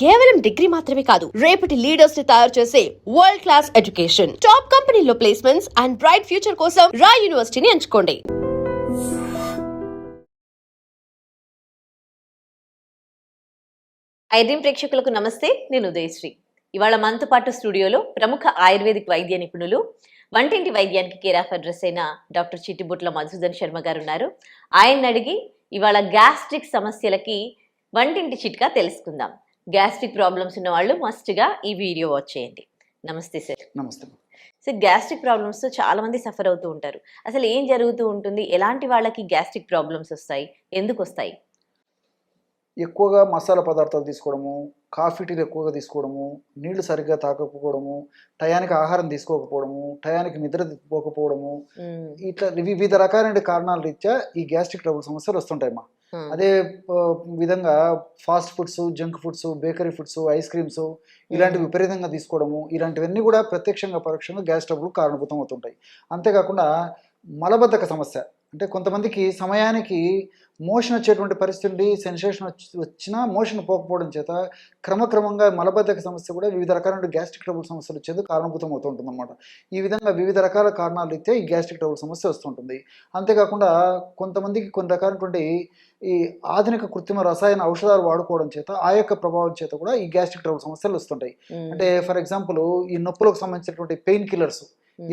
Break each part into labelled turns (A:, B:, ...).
A: కేవలం డిగ్రీ మాత్రమే కాదు, రేపటి లీడర్స్ ని తయారు చేసే వరల్డ్ క్లాస్ ఎడ్యుకేషన్. టాప్ కంపెనీలో ప్లేస్మెంట్స్ అండ్ బ్రైట్ ఫ్యూచర్ కోసం రాయ్ యూనివర్సిటీని ఎంచుకోండి.
B: ఐడ్రీమ్ ప్రేక్షకులకు నమస్తే, నేను ఉదయశ్రీ. ఇవాళ మనతో పాటు స్టూడియోలో ప్రముఖ ఆయుర్వేదిక్ వైద్య నిపుణులు, వంటింటి వైద్యానికి కేర్ ఆఫ్ అడ్రస్ అయిన డాక్టర్ చిట్టిబుట్ల మధుసూదన్ శర్మ గారు ఉన్నారు. ఆయన్ని అడిగి ఇవాళ గ్యాస్ట్రిక్ సమస్యలకి వంటింటి చిట్కా తెలుసుకుందాం. గ్యాస్ట్రిక్ ప్రాబ్లమ్స్ ఉన్న వాళ్ళు మస్ట్గా ఈ వీడియో వాచ్ చేయండి. నమస్తే సార్.
C: నమస్తే.
B: సార్, గ్యాస్ట్రిక్ ప్రాబ్లమ్స్తో చాలా మంది సఫర్ అవుతూ ఉంటారు. అసలు ఏం జరుగుతూ ఉంటుంది? ఎలాంటి వాళ్ళకి గ్యాస్ట్రిక్ ప్రాబ్లమ్స్ వస్తాయి? ఎందుకు వస్తాయి?
C: ఎక్కువగా మసాలా పదార్థాలు తీసుకోవడము, కాఫీ టీలు ఎక్కువగా తీసుకోవడము, నీళ్లు సరిగ్గా తాగకపోవడము, టయానికి ఆహారం తీసుకోకపోవడము, టయానికి నిద్ర పోకపోవడము, ఇట్లా వివిధ రకాలైన కారణాల రీత్యా ఈ గ్యాస్ట్రిక్ ట్రబుల్ సమస్యలు వస్తుంటాయమ్మా. అదే విధంగా fast foods, junk foods, bakery foods, ice creams ఇలాంటివి విపరీతంగా తీసుకోవడము, ఇలాంటివన్నీ కూడా ప్రత్యక్షంగా పరోక్షంగా గ్యాస్ ట్రబుల్ కారణభూతం అవుతుంటాయి. అంతేకాకుండా మలబద్ధక సమస్య, అంటే కొంతమందికి సమయానికి మోషన్ వచ్చేటువంటి పరిస్థితి, సెన్సేషన్ వచ్చినా మోషన్ పోకపోవడం చేత క్రమక్రమంగా మలబద్ధక సమస్య కూడా వివిధ రకాలైన గ్యాస్ట్రిక్ ట్రబుల్ సమస్యలు వచ్చేందుకు కారణభూతం అవుతుంటుంది అన్నమాట. ఈ విధంగా వివిధ రకాల కారణాలు అయితే ఈ గ్యాస్ట్రిక్ ట్రబుల్ సమస్య వస్తుంటుంది. అంతేకాకుండా కొంతమందికి కొన్ని రకాలైనటువంటి ఈ ఆధునిక కృత్రిమ రసాయన ఔషధాలు వాడుకోవడం చేత ఆ యొక్క ప్రభావం చేత కూడా ఈ గ్యాస్ట్రిక్ ట్రబుల్ సమస్యలు వస్తుంటాయి. అంటే ఫర్ ఎగ్జాంపుల్ ఈ నొప్పులకు సంబంధించినటువంటి పెయిన్ కిల్లర్స్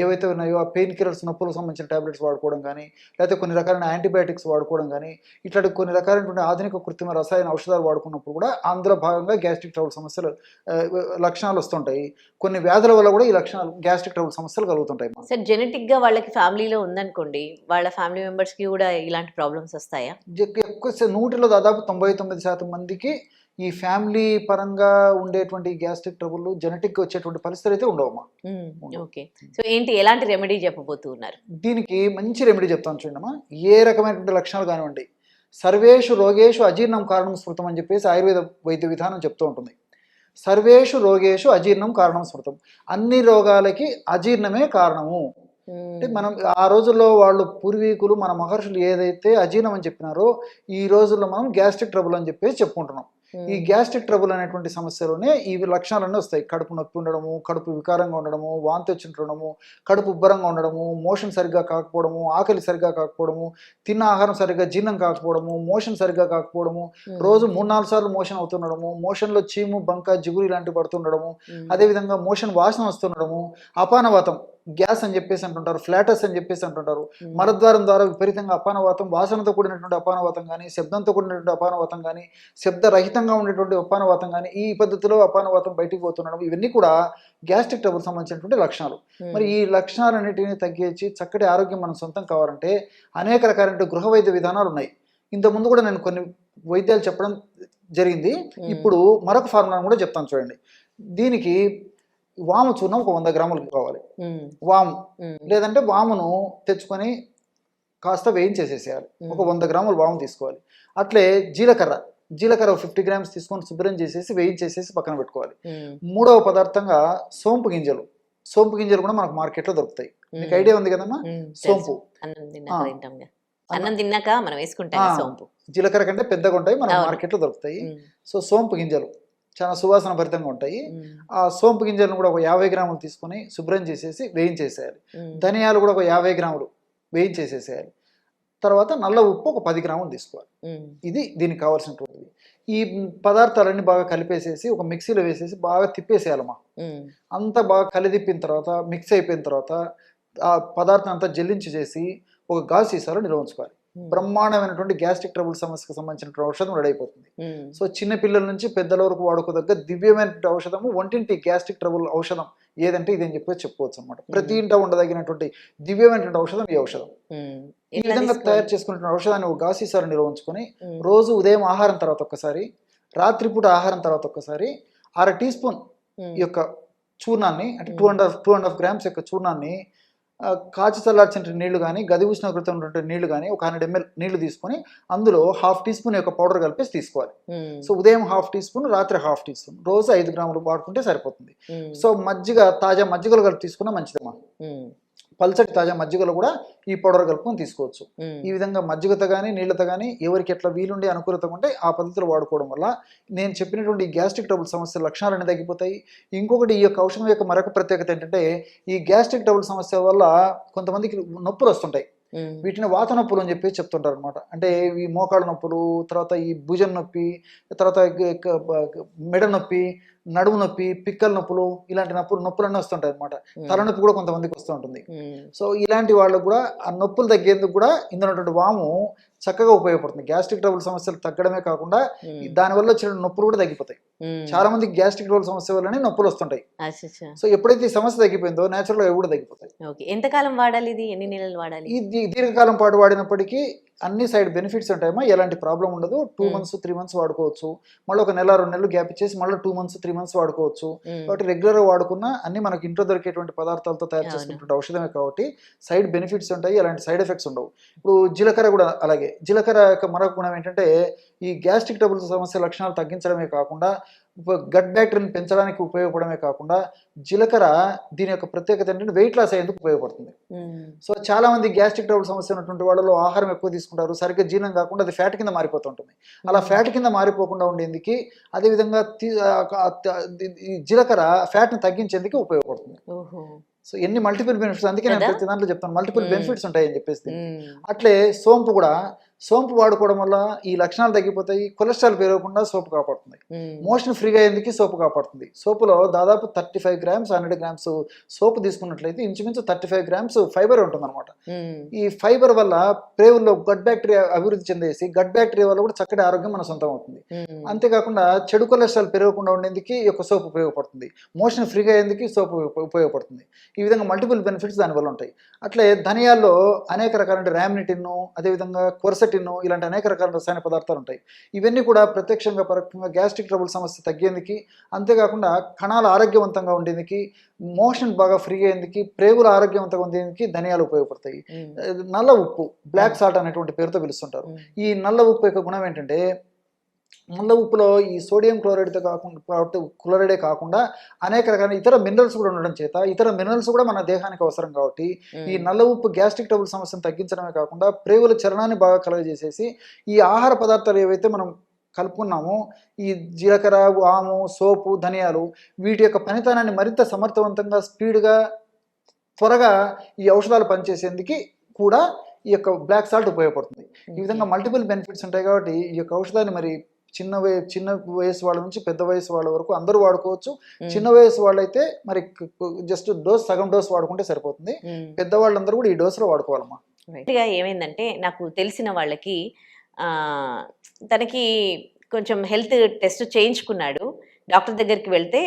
C: ఏవైతే ఉన్నాయో ఆ పెయిన్ కిల్లర్స్, నొప్పులకు సంబంధించిన టాబ్లెట్స్ వాడుకోవడం కానీ, లేకపోతే కొన్ని రకాలైన యాంటీబయాటిక్స్ వాడుకోవడం కానీ, ఇట్లాంటి కొన్ని రకాలైనటువంటి ఆధునిక కృత్రిమ రసాయన ఔషధాలు వాడుకున్నప్పుడు కూడా అందులో భాగంగా గ్యాస్ట్రిక్ ట్రబుల్ సమస్యలు లక్షణాలు వస్తుంటాయి. కొన్ని వ్యాధుల వల్ల కూడా ఈ లక్షణాలు గ్యాస్ట్రిక్ ట్రబుల్ సమస్యలు కలుగుతుంటాయి.
B: సార్, జెనెటిక్గా వాళ్ళకి ఫ్యామిలీలో ఉందనుకోండి, వాళ్ళ ఫ్యామిలీ మెంబర్స్కి కూడా ఇలాంటి ప్రాబ్లమ్స్ వస్తాయా?
C: ఎక్కువ 100లో దాదాపు 99% మందికి ఈ ఫ్యామిలీ పరంగా ఉండేటువంటి గ్యాస్ట్రిక్ ట్రబుల్ జెనెటిక్ వచ్చేటువంటి పరిస్థితులు అయితే ఉండవమ్మా.
B: ఓకే. సో ఏంటి, ఎలాంటి రెమెడీ చెప్పబోతున్నారు?
C: దీనికి మంచి రెమెడీ చెప్తాను చూడమ్మా. ఏ రకమైనటువంటి లక్షణాలు కానివ్వండి, సర్వేషు రోగేషు అజీర్ణం కారణం స్మృతం అని చెప్పేసి ఆయుర్వేద వైద్య విధానం చెప్తూ ఉంటుంది. సర్వేషు రోగేషు అజీర్ణం కారణం స్మృతం. అన్ని రోగాలకి అజీర్ణమే కారణము. అంటే మనం ఆ రోజుల్లో వాళ్ళు పూర్వీకులు, మన మహర్షులు ఏదైతే అజీర్ణం అని చెప్పినారో ఈ రోజుల్లో మనం గ్యాస్ట్రిక్ ట్రబుల్ అని చెప్పేసి చెప్పుకుంటున్నాం. ఈ గ్యాస్ట్రిక్ ట్రబుల్ అనేటువంటి సమస్యలోనే ఈ లక్షణాలన్నీ వస్తాయి. కడుపు నొప్పి ఉండడము, కడుపు వికారంగా ఉండడము, వాంతి వచ్చిండడము, కడుపు ఉబ్బరంగా ఉండడము, మోషన్ సరిగ్గా కాకపోవడము, ఆకలి సరిగ్గా కాకపోవడము, తిన్న ఆహారం సరిగ్గా జీర్ణం కాకపోవడము, మోషన్ సరిగ్గా కాకపోవడము, రోజు 3-4 సార్లు మోషన్ అవుతుండడము, మోషన్లో చీము, బంక, జిగురు ఇలాంటివి పడుతుండడము, అదేవిధంగా మోషన్ వాసన వస్తుండడము, అపానవాతం, గ్యాస్ అని చెప్పేసి అంటుంటారు, ఫ్లాటస్ అని చెప్పేసి అంటుంటారు. మలద్వారం ద్వారా విపరీతంగా అపానవాతం, వాసనతో కూడినటువంటి అపానవాతం కానీ, శబ్దంతో కూడినటువంటి అపానవాతం కానీ, శబ్దరహితంగా ఉండేటువంటి అపానవాతం కానీ, ఈ పద్ధతిలో అపానవాతం బయటికి పోతుండడం, ఇవన్నీ కూడా గ్యాస్ట్రిక్ ట్రబుల్ సంబంధించినటువంటి లక్షణాలు. మరి ఈ లక్షణాలన్నిటిని తగ్గించి చక్కటి ఆరోగ్యం మనం సొంతం కావాలంటే అనేక రకాలైన గృహ వైద్య విధానాలు ఉన్నాయి. ఇంతకుముందు కూడా నేను కొన్ని వైద్యాలు చెప్పడం జరిగింది. ఇప్పుడు మరొక ఫార్ములాను కూడా చెప్తాను చూడండి. దీనికి వాము చూర్ణం ఒక 100 గ్రాములు కావాలి. వాము లేదంటే వామును తెచ్చుకొని కాస్త వేయించేసేసేయాలి. ఒక 100 గ్రాములు వాము తీసుకోవాలి. అట్లే జీలకర్ర 50 గ్రామ్స్ తీసుకొని శుభ్రం చేసేసి వేయించేసేసి పక్కన పెట్టుకోవాలి. మూడవ పదార్థంగా సోంపు గింజలు కూడా మనకు మార్కెట్లో దొరుకుతాయి. మీకు ఐడియా ఉంది కదమ్మా? సోంపు
B: అన్నం తిన్నాక మనం వేసుకుంటాం సోంపు.
C: జీలకర్ర కంటే పెద్దగా ఉంటాయి, మనకు మార్కెట్లో దొరుకుతాయి. సో సోంపు గింజలు చాలా సువాసన భరితంగా ఉంటాయి. ఆ సోంపు గింజలను కూడా ఒక 50 గ్రాములు తీసుకొని శుభ్రం చేసేసి వేయించేసేయాలి. ధనియాలు కూడా ఒక 50 గ్రాములు వేయించేసేసేయాలి. తర్వాత నల్ల ఉప్పు ఒక 10 గ్రాములు తీసుకోవాలి. ఇది దీనికి కావాల్సినటువంటిది. ఈ పదార్థాలన్నీ బాగా కలిపేసేసి ఒక మిక్సీలో వేసేసి బాగా తిప్పేసేయాలమ్మా. అంతా బాగా కలిదిప్పిన తర్వాత, మిక్స్ అయిపోయిన తర్వాత ఆ పదార్థం అంతా జల్లించి చేసి ఒక గాజు సీసాలో నిల్వ ఉంచుకోవాలి. బ్రహ్మాండమైనటువంటి గ్యాస్ట్రిక్ ట్రబుల్ సమస్యకు సంబంధించిన ఔషధం రెడీ అయిపోతుంది. సో చిన్న పిల్లల నుంచి పెద్దల వరకు వాడుకోదగ్గ దివ్యమైనటువంటి ఔషధము, వంటింటి గ్యాస్ట్రిక్ ట్రబుల్ ఔషధం ఏదంటే ఇదని చెప్పి చెప్పుకోవచ్చు అనమాట. ప్రతి ఇంట ఉండదగినటువంటి దివ్యమైనటువంటి ఔషధం ఈ ఔషధం. ఈ విధంగా తయారు చేసుకున్న ఔషధాన్ని ఒక గాజు సీసాలో నిల్వ ఉంచుకొని రోజు ఉదయం ఆహారం తర్వాత ఒక్కసారి, రాత్రిపూట ఆహారం తర్వాత ఒక్కసారి 1/2 టీ స్పూన్ ఈ యొక్క చూర్ణాన్ని, అంటే 2.5 గ్రామ్స్ యొక్క చూర్ణాన్ని కాచి చల్లార్చిన నీళ్లు కానీ, గది ఉష్ణోగ్రత ఉన్నటువంటి నీళ్లు కానీ ఒక 100 ml నీళ్లు తీసుకొని అందులో 1/2 టీ స్పూన్ యొక్క పౌడర్ కలిపేసి తీసుకోవాలి. సో ఉదయం 1/2 టీ స్పూన్, రాత్రి 1/2 టీ స్పూన్, రోజు 5 గ్రాములు వాడుకుంటే సరిపోతుంది. సో తాజా మజ్జిగలు కలిపి తీసుకున్నా మంచిదమ్మా. పల్చటి తాజా మజ్జిగలో కూడా ఈ పౌడర్ కలుపుకొని తీసుకోవచ్చు. ఈ విధంగా మజ్జిగతో కానీ నీళ్ళతో కానీ ఎవరికి ఎట్లా వీలుండి అనుకూలత ఉంటే ఆ పద్ధతిలో వాడుకోవడం వల్ల నేను చెప్పినటువంటి ఈ గ్యాస్ట్రిక్ ట్రబుల్ సమస్య లక్షణాలన్నీ తగ్గిపోతాయి. ఇంకొకటి ఈ యొక్క ఔషధం యొక్క మరొక ప్రత్యేకత ఏంటంటే ఈ గ్యాస్ట్రిక్ ట్రబుల్ సమస్య వల్ల కొంతమందికి నొప్పులు వస్తుంటాయి. వీటిని వాత నొప్పులు అని చెప్పి చెప్తుంటారు అనమాట. అంటే ఈ మోకాళ్ళ నొప్పులు, తర్వాత ఈ భుజం నొప్పి, తర్వాత మెడ నొప్పి, నడుము నొప్పి, పిక్కల నొప్పులు, ఇలాంటి నొప్పులన్నీ వస్తుంటాయి అనమాట. తలనొప్పి కూడా కొంతమందికి వస్తూ ఉంటుంది. సో ఇలాంటి వాళ్ళకు కూడా ఆ నొప్పులు తగ్గేందుకు కూడా ఇందులో ఉన్నటువంటి వాము చక్కగా ఉపయోగపడుతుంది. గ్యాస్ట్రిక్ ట్రబుల్ సమస్యలు తగ్గడమే కాకుండా దానివల్ల వచ్చిన నొప్పులు కూడా తగ్గిపోతాయి. చాలా మందికి గ్యాస్ట్రిక్ ట్రబుల్ సమస్య వల్లనే నొప్పులు వస్తుంటాయి. సో ఎప్పుడైతే ఈ సమస్య తగ్గిపోయిందో నేచురల్ గా కూడా తగ్గిపోతాయి.
B: ఎంతకాలం వాడాలి ఇది? ఎన్ని నెలలు వాడాలి?
C: ఇది దీర్ఘకాలం పాటు వాడినప్పటికీ అన్ని సైడ్ బెనిఫిట్స్ ఉంటాయమ్మా. ఎలాంటి ప్రాబ్లం ఉండదు. 2 months 3 months వాడుకోవచ్చు. మళ్ళీ ఒక నెల 2 నెలలు గ్యాప్ ఇచ్చేసి మళ్ళీ 2 months 3 months వాడుకోవచ్చు. కాబట్టి రెగ్యులర్ గా వాడుకున్న అన్ని మనకి ఇంట్లో దొరికేటువంటి పదార్థాలతో తయారు చేసుకుంటుంటే ఔషధమే కాబట్టి సైడ్ బెనిఫిట్స్ ఉంటాయి, అలాంటి సైడ్ ఎఫెక్ట్స్ ఉండవు. ఇప్పుడు జీలకర్ర కూడా అలాగే. జీలకర్ర యొక్క మరొక గుణం ఏంటంటే ఈ గ్యాస్ట్రిక్ ట్రబుల్ సమస్య లక్షణాలు తగ్గించడమే కాకుండా గట్ బ్యాక్టీరియాని పెంచడానికి ఉపయోగపడమే కాకుండా జీలకర్ర దీని యొక్క ప్రత్యేకత ఏంటంటే వెయిట్ లాస్ అయ్యేందుకు ఉపయోగపడుతుంది. సో చాలా మంది గ్యాస్ట్రిక్ ట్రబుల్ సమస్య ఉన్నటువంటి వాళ్ళలో ఆహారం ఎక్కువ తీసుకుంటారు, సరిగ్గా జీర్ణం కాకుండా అది ఫ్యాట్ కింద మారిపోతుంటుంది. అలా ఫ్యాట్ కింద మారిపోకుండా ఉండేందుకు అదేవిధంగా ఈ జీలకర్ర ఫ్యాట్ని తగ్గించేందుకు ఉపయోగపడుతుంది. సో ఎన్ని మల్టిపుల్ బెనిఫిట్స్, అందుకే నేను ప్రతి దాంట్లో చెప్తాను మల్టిపుల్ బెనిఫిట్స్ ఉంటాయి అని చెప్పేసి. అట్లే సోంపు కూడా, సోంపు వాడుకోవడం వల్ల ఈ లక్షణాలు తగ్గిపోతాయి. కొలెస్ట్రాల్ పెరగకుండా సోపు కాపాడుతుంది. మోషన్ ఫ్రీగా అయ్యేందుకు సోపు కాపాడుతుంది. సోపులో దాదాపు 35 grams 100 grams సోపు తీసుకున్నట్లయితే ఇంచుమించు 35 grams ఫైబర్ ఉంటుంది అనమాట. ఈ ఫైబర్ వల్ల ప్రేవుల్లో గట్ బ్యాక్టీరియా అభివృద్ధి చెందేసి గట్ బ్యాక్టీరియా వల్ల కూడా చక్కటి ఆరోగ్యం మన సొంతం అవుతుంది. అంతేకాకుండా చెడు కొలెస్ట్రాల్ పెరగకుండా ఉండేందుకు ఈ యొక్క సోపు ఉపయోగపడుతుంది. మోషన్ ఫ్రీగా అయ్యేందుకు సోపు ఉపయోగపడుతుంది. ఈ విధంగా మల్టిపుల్ బెనిఫిట్స్ దానివల్ల ఉంటాయి. అట్లే ధనియాల్లో అనేక రకాల ర్యామ్నిటిన్, అదేవిధంగా కొరసెటిన్, ఇలాంటి అనేక రకాల రసాయన పదార్థాలు ఉంటాయి. ఇవన్నీ కూడా ప్రత్యక్షంగా పరోక్షంగా గ్యాస్ట్రిక్ ట్రబుల్ సమస్య తగ్గేందుకు, అంతేకాకుండా కణాలు ఆరోగ్యవంతంగా ఉండేందుకు, మోషన్ బాగా ఫ్రీ అయ్యేందుకు, ప్రేగులు ఆరోగ్యవంతంగా ఉండేందుకు ధనియాలు ఉపయోగపడతాయి. నల్ల ఉప్పు, బ్లాక్ సాల్ట్ అనేటువంటి పేరుతో పిలుస్తుంటారు. ఈ నల్ల ఉప్పు యొక్క గుణం ఏంటంటే నల్ల ఉప్పులో ఈ సోడియం క్లోరైడే కాకుండా అనేక రకాల ఇతర మినరల్స్ కూడా ఉండడం చేత ఇతర మినరల్స్ కూడా మన దేహానికి అవసరం కాబట్టి ఈ నల్ల ఉప్పు గ్యాస్ట్రిక్ ట్రబుల్ సమస్యను తగ్గించడమే కాకుండా ప్రేగుల చలనాన్ని బాగా కలుగజేసేసి ఈ ఆహార పదార్థాలు ఏవైతే మనం కలుపుకున్నామో ఈ జీలకర్ర, వాము, సోపు, ధనియాలు వీటి యొక్క పనితనాన్ని మరింత సమర్థవంతంగా, స్పీడ్గా, త్వరగా ఈ ఔషధాలు పనిచేసేందుకు కూడా ఈ యొక్క బ్లాక్ సాల్ట్ ఉపయోగపడుతుంది. ఈ విధంగా మల్టిపుల్ బెనిఫిట్స్ ఉంటాయి కాబట్టి ఈ యొక్క ఔషధాన్ని మరి చిన్న వయసు వాళ్ళ నుంచి పెద్ద వయసు వాళ్ళ వరకు అందరూ వాడుకోవచ్చు. చిన్న వయసు వాళ్ళైతే మరి జస్ట్ సగం డోస్ వాడుకుంటే సరిపోతుంది. పెద్దవాళ్ళందరూ కూడా ఈ డోసులో వాడుకోవాలమ్మా.
B: ఏమైందంటే నాకు తెలిసిన వాళ్ళకి తనకి కొంచెం హెల్త్ టెస్ట్ చేయించుకున్నాడు. డాక్టర్ దగ్గరికి వెళ్తే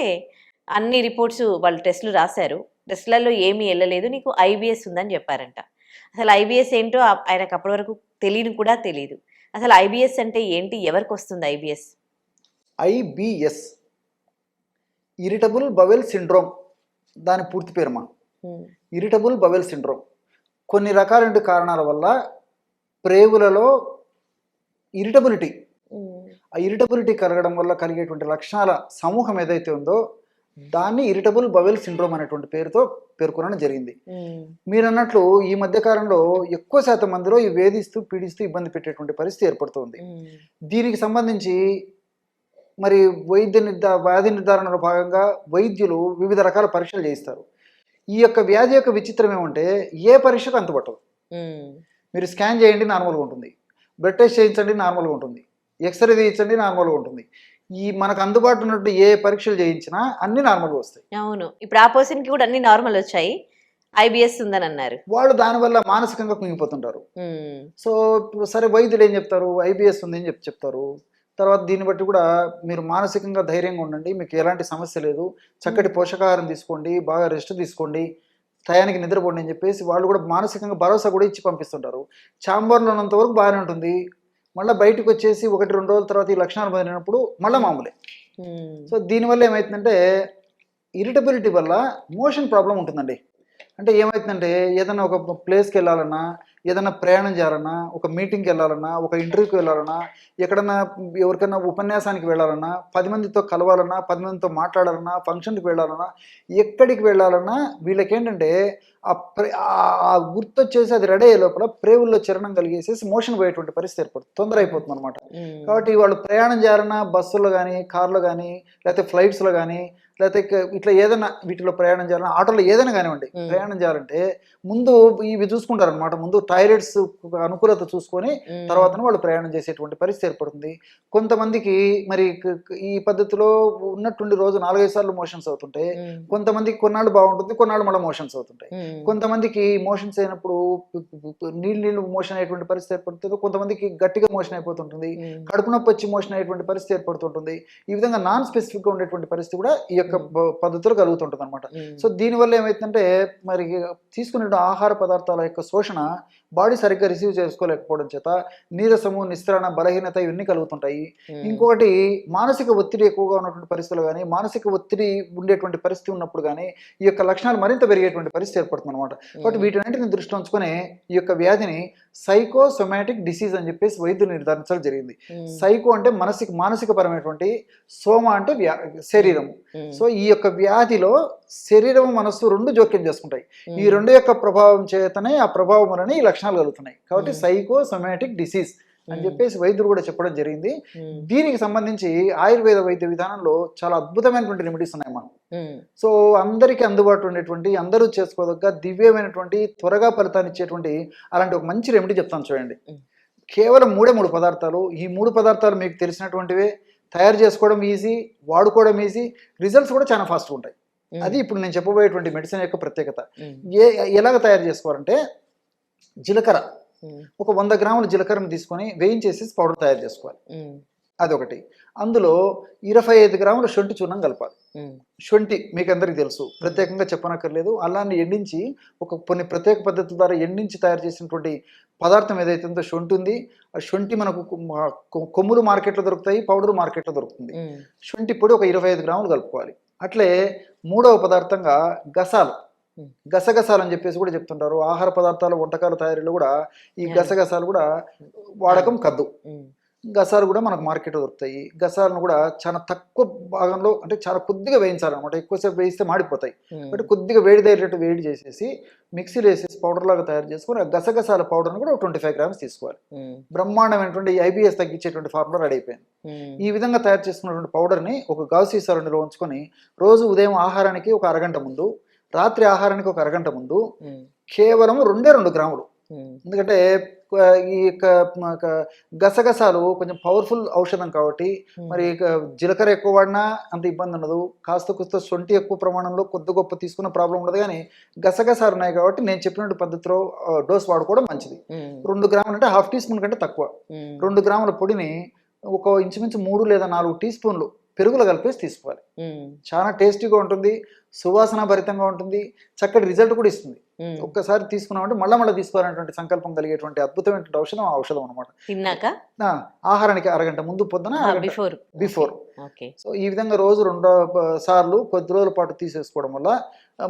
B: అన్ని రిపోర్ట్స్ వాళ్ళు టెస్టులు రాశారు. టెస్టులలో ఏమీ వెళ్ళలేదు, నీకు IBS ఉందని చెప్పారంట. అసలు IBS ఏంటో ఆయనకు అప్పటి వరకు తెలియదు. అసలు IBS అంటే ఏంటి, ఎవరికి వస్తుంది IBS?
C: IBS irritable bowel syndrome దాని పూర్తి పేరుమా. ఇరిటబుల్ బవెల్ సిండ్రోమ్ కొన్ని రకాల కారణాల వల్ల ప్రేగులలో ఇరిటబిలిటీ, ఆ ఇరిటబిలిటీ కలగడం వల్ల కలిగేటువంటి లక్షణాల సమూహం ఏదైతే ఉందో దాన్ని ఇరిటబుల్ బవెల్ సిండ్రోమ్ అనేటువంటి పేరుతో పేర్కొనడం జరిగింది. మీరు అన్నట్లు ఈ మధ్య కాలంలో ఎక్కువ శాతం మందిలో ఈ వేధిస్తూ పీడిస్తూ ఇబ్బంది పెట్టేటువంటి పరిస్థితి ఏర్పడుతుంది. దీనికి సంబంధించి మరి వ్యాధి నిర్ధారణలో భాగంగా వైద్యులు వివిధ రకాల పరీక్షలు చేయిస్తారు. ఈ యొక్క వ్యాధి యొక్క విచిత్రం ఏమంటే ఏ పరీక్షకు అంతుపట్టదు. మీరు స్కాన్ చేయండి నార్మల్గా ఉంటుంది, బ్లడ్ టెస్ట్ చేయించండి నార్మల్గా ఉంటుంది, ఎక్స్రే తీయించండి నార్మల్గా ఉంటుంది. ఈ మనకు అందుబాటులో ఉన్నట్టు ఏ పరీక్షలు చేయించినా అన్ని నార్మల్గా వస్తాయి.
B: అవును, ఇప్పుడు ఆ పర్సన్ కి కూడా అన్ని నార్మల్ వచ్చాయి, IBS ఉందని అన్నారు.
C: వాళ్ళు దానివల్ల మానసికంగా కుంగిపోతుంటారు. సో సరే వైద్యులు ఏం చెప్తారు, IBS ఉంది అని చెప్తారు. తర్వాత దీన్ని బట్టి కూడా మీరు మానసికంగా ధైర్యంగా ఉండండి, మీకు ఎలాంటి సమస్య లేదు, చక్కటి పోషకాహారం తీసుకోండి, బాగా రెస్ట్ తీసుకోండి, టయానికి నిద్రపోండి అని చెప్పేసి వాళ్ళు కూడా మానసికంగా భరోసా కూడా ఇచ్చి పంపిస్తుంటారు. ఛాంబర్లో ఉన్నంత వరకు బాగానే ఉంటుంది, మళ్ళీ బయటకు వచ్చేసి 1-2 రోజుల తర్వాత ఈ లక్షణాలు మొదలైనప్పుడు మళ్ళీ మామూలే. సో దీనివల్ల ఏమవుతుందంటే ఇరిటబిలిటీ వల్ల మోషన్ ప్రాబ్లం ఉంటుందండి. అంటే ఏమవుతుందంటే ఏదైనా ఒక ప్లేస్కి వెళ్ళాలన్నా ఏదైనా ప్రయాణం చేయాలన్నా, ఒక మీటింగ్కి వెళ్ళాలన్నా, ఒక ఇంటర్వ్యూకి వెళ్ళాలన్నా, ఎక్కడన్నా ఎవరికైనా ఉపన్యాసానికి వెళ్ళాలన్నా, 10 మందితో కలవాలన్నా, 10 మందితో మాట్లాడాలన్నా, ఫంక్షన్కి వెళ్ళాలన్నా, ఎక్కడికి వెళ్ళాలన్నా వీళ్ళకేంటంటే ఆ గుర్తొచ్చేసి అది రెడీ అయ్యే లోపల ప్రేవుల్లో చరణం కలిగేసేసి మోషన్ పోయేటువంటి పరిస్థితి ఏర్పడుతుంది, తొందర అయిపోతుంది అనమాట. కాబట్టి వాళ్ళు ప్రయాణం చేయాలన్నా బస్సులో కానీ, కార్లో కానీ, లేకపోతే ఫ్లైట్స్లో కానీ, లేకపోతే ఇట్లా ఏదైనా వీటిలో ప్రయాణం చేయాలన్నా, ఆటోలో ఏదైనా కానివ్వండి, ప్రయాణం చేయాలంటే ముందు ఇవి చూసుకుంటారనమాట. ముందు టాయిలెట్స్ అనుకూలత చూసుకొని తర్వాత వాళ్ళు ప్రయాణం చేసేటువంటి పరిస్థితి ఏర్పడుతుంది. కొంతమందికి మరి ఈ పద్ధతిలో ఉన్నటువంటి రోజు 4-5 సార్లు మోషన్స్ అవుతుంటాయి. కొంతమందికి కొన్నాళ్ళు బాగుంటుంది, కొన్నాళ్ళు మళ్ళీ మోషన్స్ అవుతుంటాయి. కొంతమందికి మోషన్స్ అయినప్పుడు నీళ్ళు మోషన్ అయ్యేటువంటి పరిస్థితి ఏర్పడుతుంది. కొంతమందికి గట్టిగా మోషన్ అయిపోతుంటుంది, కడుపు నొప్పి వచ్చి మోషన్ అయ్యేటువంటి పరిస్థితి ఏర్పడుతుంటుంది. ఈ విధంగా నాన్ స్పెసిఫిక్గా ఉండేటువంటి పరిస్థితి కూడా ఈ యొక్క పద్ధతిలో కలుగుతుంటుంది అనమాట. సో దీనివల్ల ఏమైతుందంటే మరి తీసుకునే ఆహార పదార్థాల యొక్క శోషణ బాడీ సరిగ్గా రిసీవ్ చేసుకోలేకపోవడం చేత నీరసము, నిస్త్రణ, బలహీనత ఇవన్నీ కలుగుతుంటాయి. ఇంకొకటి మానసిక ఒత్తిడి ఎక్కువగా ఉన్నటువంటి పరిస్థితులు కానీ, మానసిక ఒత్తిడి ఉండేటువంటి పరిస్థితి ఉన్నప్పుడు కానీ ఈ యొక్క లక్షణాలు మరింత పెరిగేటువంటి పరిస్థితి ఏర్పడుతుంది అనమాట. కాబట్టి వీటన్నింటిని దృష్టిలో ఉంచుకొని ఈ యొక్క వ్యాధిని సైకోసొమాటిక్ డిసీజ్ అని చెప్పేసి వైద్యులు నిర్ధారించడం జరిగింది. సైకో అంటే మానసిక పరమైనటువంటి, సోమ అంటే శరీరం. సో ఈ యొక్క వ్యాధిలో శరీరం, మనస్సు రెండు జోక్యం చేసుకుంటాయి. ఈ రెండు యొక్క ప్రభావం చేతనే ఆ ప్రభావం వలన ఈ లక్షణాలు కలుగుతున్నాయి. కాబట్టి సైకోసొమాటిక్ డిసీజ్ అని చెప్పేసి వైద్యులు కూడా చెప్పడం జరిగింది. దీనికి సంబంధించి ఆయుర్వేద వైద్య విధానంలో చాలా అద్భుతమైనటువంటి రెమెడీస్ ఉన్నాయి మనం. సో అందరికీ అందుబాటులో ఉండేటువంటి, అందరూ చేసుకోదగ్గ దివ్యమైనటువంటి, త్వరగా ఫలితాన్ని ఇచ్చేటువంటి అలాంటి ఒక మంచి రెమెడీ చెప్తాను చూడండి. కేవలం 3 పదార్థాలు. ఈ 3 పదార్థాలు మీకు తెలిసినటువంటివే. తయారు చేసుకోవడం ఈజీ, వాడుకోవడం ఈజీ, రిజల్ట్స్ కూడా చాలా ఫాస్ట్గా ఉంటాయి. అది ఇప్పుడు నేను చెప్పబోయేటువంటి మెడిసిన్ యొక్క ప్రత్యేకత. ఎలాగ తయారు చేసుకోవాలంటే, జీలకర్ర ఒక 100 గ్రాముల జీలకర్రను తీసుకొని వేయించేసి పౌడర్ తయారు చేసుకోవాలి. అదొకటి. అందులో 25 గ్రాముల శొంఠి చూర్ణం కలపాలి. శొంఠి మీకు అందరికీ తెలుసు, ప్రత్యేకంగా చెప్పనక్కర్లేదు. అల్లాన్ని ఎండించి కొన్ని ప్రత్యేక పద్ధతుల ద్వారా ఎండించి తయారు చేసినటువంటి పదార్థం ఏదైతే ఉందో శొంఠి ఉంది. ఆ శొంఠి మనకు కొమ్ములు మార్కెట్లో దొరుకుతాయి, పౌడర్ మార్కెట్లో దొరుకుతుంది. శొంఠి పొడి ఒక 25 గ్రాములు కలుపుకోవాలి. అట్లే 3వ పదార్థంగా గసాలు, గసగసాలు అని చెప్పేసి కూడా చెప్తుంటారు. ఆహార పదార్థాలు, వంటకాల తయారీలో కూడా ఈ గసగసాలు కూడా వాడకం కద్దు. గసాలు కూడా మనకు మార్కెట్లో దొరుకుతాయి. గసాలను కూడా చాలా తక్కువ భాగంలో, అంటే చాలా కొద్దిగా వేయించాలన్నమాట. ఎక్కువసేపు వేయిస్తే మాడిపోతాయి. అంటే కొద్దిగా వేడిదేరేటట్టు వేడి చేసేసి మిక్సీలో వేసేసి పౌడర్ లాగా తయారు చేసుకొని ఆ గసగసాల పౌడర్ని కూడా 25 గ్రామ్స్ తీసుకోవాలి. బ్రహ్మాండమైనటువంటి IBS తగ్గించేటువంటి ఫార్ములా రెడీ అయిపోయింది. ఈ విధంగా తయారు చేసుకున్నటువంటి పౌడర్ని ఒక గాజు సీసాలో నిల్వ ఉంచుకొని రోజు ఉదయం ఆహారానికి ఒక అరగంట ముందు, రాత్రి ఆహారానికి ఒక అరగంట ముందు కేవలం 2 గ్రాములు. ఎందుకంటే ఈ యొక్క గసగసాలు కొంచెం పవర్ఫుల్ ఔషధం కాబట్టి మరి జీలకర్ర ఎక్కువ వాడినా అంత ఇబ్బంది ఉండదు. కాస్త సొంటి ఎక్కువ ప్రమాణంలో కొద్ది గొప్ప తీసుకున్న ప్రాబ్లం ఉండదు. కానీ గసగసాలు ఉన్నాయి కాబట్టి నేను చెప్పినట్టు పద్ధతిలో డోస్ వాడుకోవడం మంచిది. 2 గ్రాములు అంటే ½ టీ స్పూన్ కంటే తక్కువ. 2 గ్రాముల పొడిని ఒక ఇంచుమించు 3 లేదా 4 టీ స్పూన్లు పెరుగులో కలిపేసి తీసుకోవాలి. చాలా టేస్టీగా ఉంటుంది, సువాసన భరితంగా ఉంటుంది, చక్కటి రిజల్ట్ కూడా ఇస్తుంది. ఒక్కసారి తీసుకున్నామంటే మళ్ళీ తీసుకోవాలనేటువంటి సంకల్పం కలిగేటువంటి అద్భుతమైన ఔషధం అనమాట. ఆహారానికి అరగంట ముందు, పొద్దున బిఫోర్. సో ఈ విధంగా రోజు 2 సార్లు కొద్ది రోజుల పాటు తీసేసుకోవడం వల్ల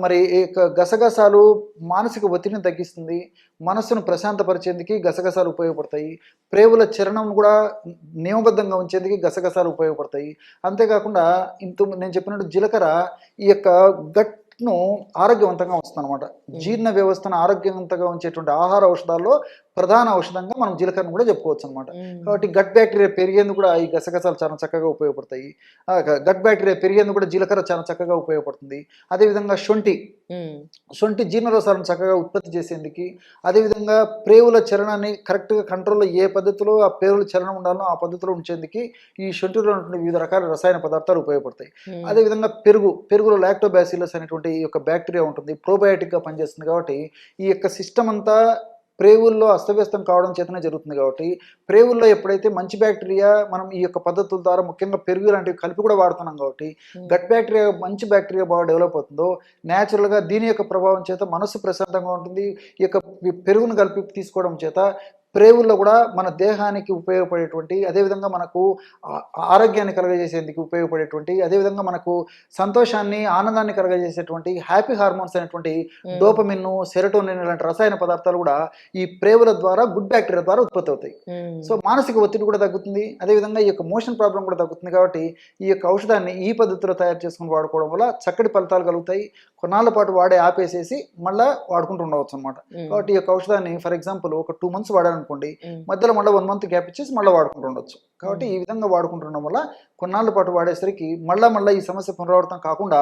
C: మరి గసగసాలు మానసిక ఒత్తిడిని తగ్గిస్తుంది, మనస్సును ప్రశాంతపరిచేందుకు గసగసాలు ఉపయోగపడతాయి. ప్రేవుల చరణం కూడా నియమబద్ధంగా ఉంచేందుకు గసగసాలు ఉపయోగపడతాయి. అంతేకాకుండా నేను చెప్పినట్టు జీలకర్ర ఈ యొక్క గట్ను ఆరోగ్యవంతంగా ఉంచుతుంది అనమాట. జీర్ణ వ్యవస్థను ఆరోగ్యవంతంగా ఉంచేటువంటి ఆహార ఔషధాల్లో ప్రధాన ఔషధంగా మనం జీలకర్రను కూడా చెప్పుకోవచ్చు అనమాట. కాబట్టి గట్ బ్యాక్టీరియా పెరిగేందుకు కూడా ఈ గసగసాలు చాలా చక్కగా ఉపయోగపడతాయి. గట్ బ్యాక్టీరియా పెరిగేందుకు కూడా జీలకర్ర చాలా చక్కగా ఉపయోగపడుతుంది. అదేవిధంగా శొంఠి జీర్ణరసాలను చక్కగా ఉత్పత్తి చేసేందుకు, అదేవిధంగా ప్రేవుల చలనాన్ని కరెక్ట్గా కంట్రోల్లో ఏ పద్ధతిలో ఆ ప్రేవుల చలనం ఉండాలో ఆ పద్ధతిలో ఉంచేందుకు ఈ శొంఠిలో ఉన్నటువంటి వివిధ రకాల రసాయన పదార్థాలు ఉపయోగపడతాయి. అదేవిధంగా పెరుగులో లాక్టోబాసిల్లస్ అనేటువంటి ఈ యొక్క బ్యాక్టీరియా ఉంటుంది, ప్రోబయాటిక్గా పనిచేస్తుంది. కాబట్టి ఈ యొక్క సిస్టమ్ అంతా ప్రేవుల్లో అస్తవ్యస్తం కావడం చేతనే జరుగుతుంది. కాబట్టి ప్రేవుల్లో ఎప్పుడైతే మంచి బ్యాక్టీరియా మనం ఈ యొక్క పద్ధతుల ద్వారా ముఖ్యంగా పెరుగు లాంటివి కలిపి కూడా వాడుతున్నాం కాబట్టి గట్ బ్యాక్టీరియా, మంచి బ్యాక్టీరియా బాగా డెవలప్ అవుతుందో న్యాచురల్గా దీని యొక్క ప్రభావం చేత మనస్సు ప్రశాంతంగా ఉంటుంది. ఈ యొక్క పెరుగును కలిపి తీసుకోవడం చేత ప్రేవుల్లో కూడా మన దేహానికి ఉపయోగపడేటువంటి, అదేవిధంగా మనకు ఆరోగ్యాన్ని కలగజేసేందుకు ఉపయోగపడేటువంటి, అదేవిధంగా మనకు సంతోషాన్ని ఆనందాన్ని కలగజేసేటువంటి హ్యాపీ హార్మోన్స్ అయినటువంటి డోపమిన్, సెరోటోనిన్ ఇలాంటి రసాయన పదార్థాలు కూడా ఈ ప్రేవుల ద్వారా గుడ్ బ్యాక్టీరియా ద్వారా ఉత్పత్తి అవుతాయి. సో మానసిక ఒత్తిడి కూడా తగ్గుతుంది, అదేవిధంగా ఈ యొక్క మోషన్ ప్రాబ్లం కూడా తగ్గుతుంది. కాబట్టి ఈ యొక్క ఔషధాన్ని ఈ పద్ధతిలో తయారు చేసుకుని వాడుకోవడం వల్ల చక్కటి ఫలితాలు కలుగుతాయి. కొన్నాళ్ళ పాటు వాడే ఆపేసేసి మళ్ళీ వాడుకుంటూ ఉండవచ్చు అనమాట. కాబట్టి ఈ యొక్క ఔషధాన్ని ఫర్ ఎగ్జాంపుల్ ఒక 2 months వాడాలనుకోండి, మధ్యలో మళ్ళీ 1 month గ్యాప్ ఇచ్చేసి మళ్ళీ వాడుకుంటూ ఉండొచ్చు. కాబట్టి ఈ విధంగా వాడుకుంటుండడం వల్ల కొన్నాళ్ళ పాటు వాడేసరికి మళ్ళీ ఈ సమస్య పునరావృతం కాకుండా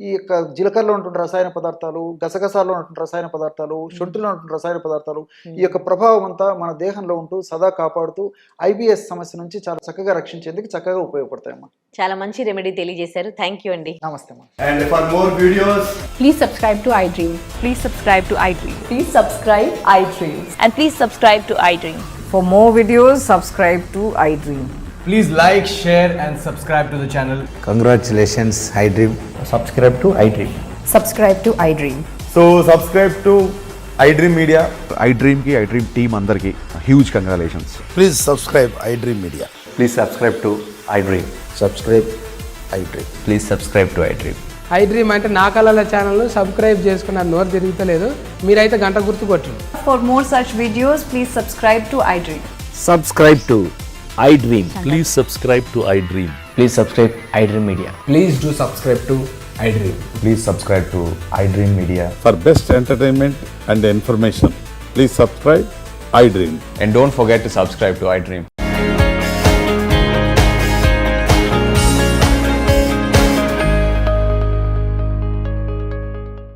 C: ఈ యొక్క జీలకర్రలో ఉంటున్న రసాయన పదార్థాలు, గసగసాల్లో ఉంటున్న రసాయన పదార్థాలు, శొంఠిలో ఉంటున్న రసాయన పదార్థాలు ఈ యొక్క ప్రభావం అంతా మన దేహంలో ఉంటూ సదా కాపాడుతూ IBS సమస్య నుంచి చాలా చక్కగా రక్షించేందుకు చక్కగా ఉపయోగపడతాయమ్మా.
B: చాలా మంచి రెమెడీ తెలియజేశారు. థ్యాంక్ యూ అండి.
C: నమస్తే అమ్మా.
D: And for more videos,
E: Please subscribe to iDream.
F: Please subscribe to iDream.
E: Please subscribe iDream.
F: And please subscribe to iDream.
E: For more videos, subscribe to iDream.
D: please like, share and subscribe to the channel.
G: Congratulations, iDream.
H: subscribe to iDream.
E: Subscribe to iDream.
H: So subscribe to iDream Media.
I: iDream की iDream team अंदर की huge congratulations.
G: Please subscribe iDream Media.
H: Please subscribe to iDream.
G: Subscribe iDream.
H: Please subscribe to iDream.
J: iDream అంటే నా కళల channel subscribe చేసుకున్న నోరు తిరుగుతలేదు, మీరైతే గంట గుర్తు కొట్టండి.
E: For more such videos, please subscribe to iDream.
K: Subscribe to iDream. Please subscribe to iDream.
H: Please subscribe iDream Media.
D: Please do subscribe to iDream.
H: Please subscribe to iDream Media.
I: For best entertainment and information, please subscribe iDream.
H: And don't forget to subscribe to iDream.